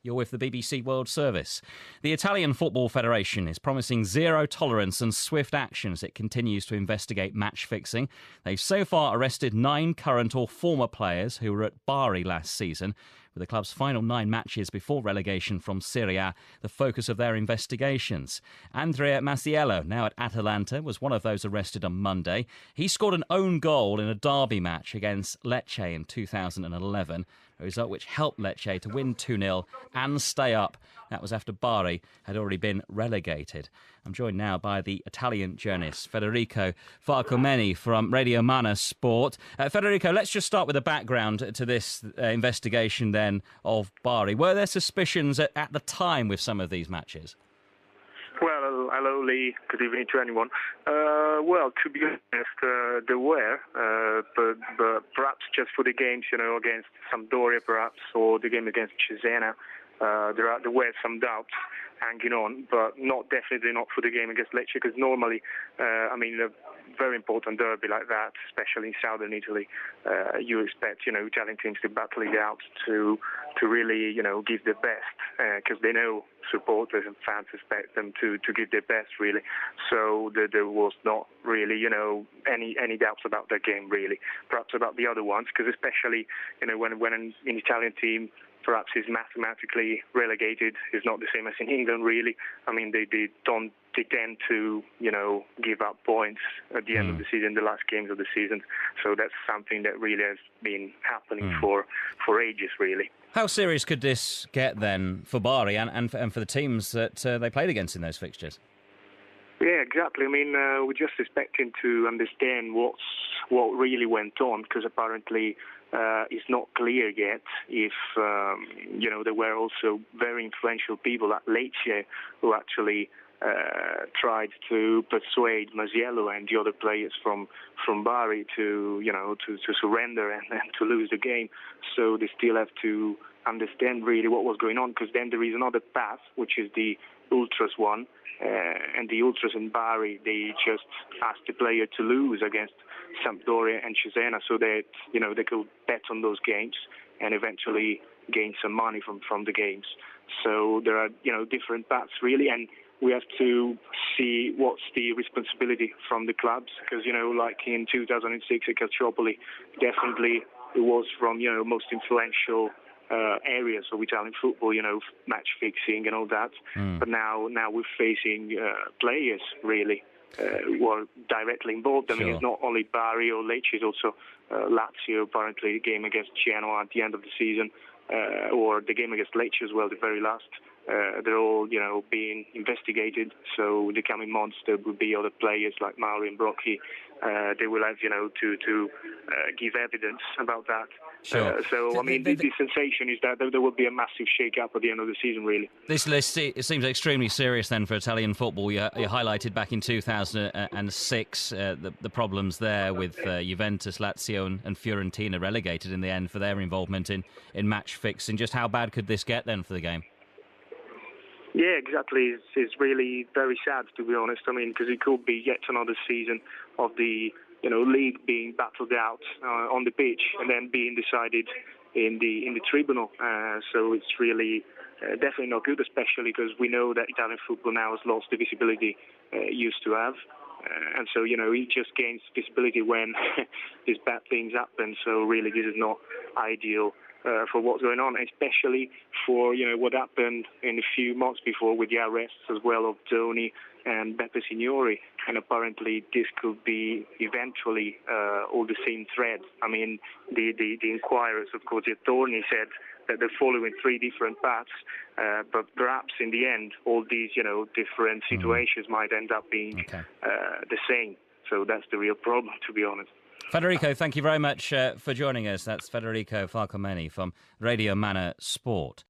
You're with the BBC World Service. The Italian Football Federation is promising zero tolerance and swift action as it continues to investigate match fixing. They've so far arrested 9 current or former players who were at Bari last season, with the club's final 9 matches before relegation from Serie A the focus of their investigations. Andrea Masiello, now at Atalanta, was one of those arrested on Monday. He scored an own goal in a derby match against Lecce in 2011, a result which helped Lecce to win 2-0 and stay up. That was after Bari had already been relegated. I'm joined now by the Italian journalist Federico Farcomeni from Radio Mana Sport. Federico, let's just start with the background to this investigation then of Bari. Were there suspicions at the time with some of these matches? Well, hello Lee, good evening to anyone. Well, to be honest, there were, but perhaps just for the games, against Sampdoria perhaps, or the game against Cesena, there were some doubts hanging on, but definitely not for the game against Lecce, because normally, a very important derby like that, especially in southern Italy, you expect, Italian teams to battle it out to really, give their best, because they know supporters and fans expect them to give their best, really. So there was not really, any doubts about that game, really. Perhaps about the other ones, because especially, when an Italian team perhaps is mathematically relegated, is not the same as in England, really. They tend to, give up points at the end of the season, the last games of the season. So that's something that really has been happening for ages, really. How serious could this get then for Bari and for the teams that they played against in those fixtures? Yeah, exactly. We're just expecting to understand what really went on, because apparently it's not clear yet if, there were also very influential people at Lecce who actually tried to persuade Masiello and the other players from Bari to surrender and to lose the game. So they still have to understand really what was going on, because then there is another path, which is the Ultras one, and the Ultras in Bari, they just asked the player to lose against Sampdoria and Cesena so that, they could bet on those games and eventually gain some money from the games. So there are, different paths really, and we have to see what's the responsibility from the clubs, because, like in 2006 at Calciopoli, definitely it was from, most influential areas of Italian football, match fixing and all that. But now we're facing players, really, who are directly involved. Sure. It's not only Bari or Lecce, it's also Lazio, apparently, the game against Genoa at the end of the season, or the game against Lecce as well, the very last. They're all, being investigated. So in the coming months, there will be other players like Mauri and Brocchi. They will have, to give evidence about that. Sure. The sensation is that there will be a massive shake-up at the end of the season, really. This list, it seems extremely serious then for Italian football. You highlighted back in 2006 the problems there with Juventus, Lazio and Fiorentina relegated in the end for their involvement in match fixing. Just how bad could this get then for the game? Yeah, exactly. It's really very sad, to be honest. Because it could be yet another season of the league being battled out on the pitch and then being decided in the tribunal. So it's really definitely not good, especially because we know that Italian football now has lost the visibility it used to have. And so, it just gains visibility when these bad things happen. So really, this is not ideal for what's going on, especially for, what happened in a few months before with the arrests as well of Toni and Beppe Signori. And apparently this could be eventually all the same thread. The inquirers, of course, the attorney said that they're following 3 different paths, but perhaps in the end, all these, different situations might end up being the same. So that's the real problem, to be honest. Federico, thank you very much for joining us. That's Federico Farcomeni from Radio Mana Sport.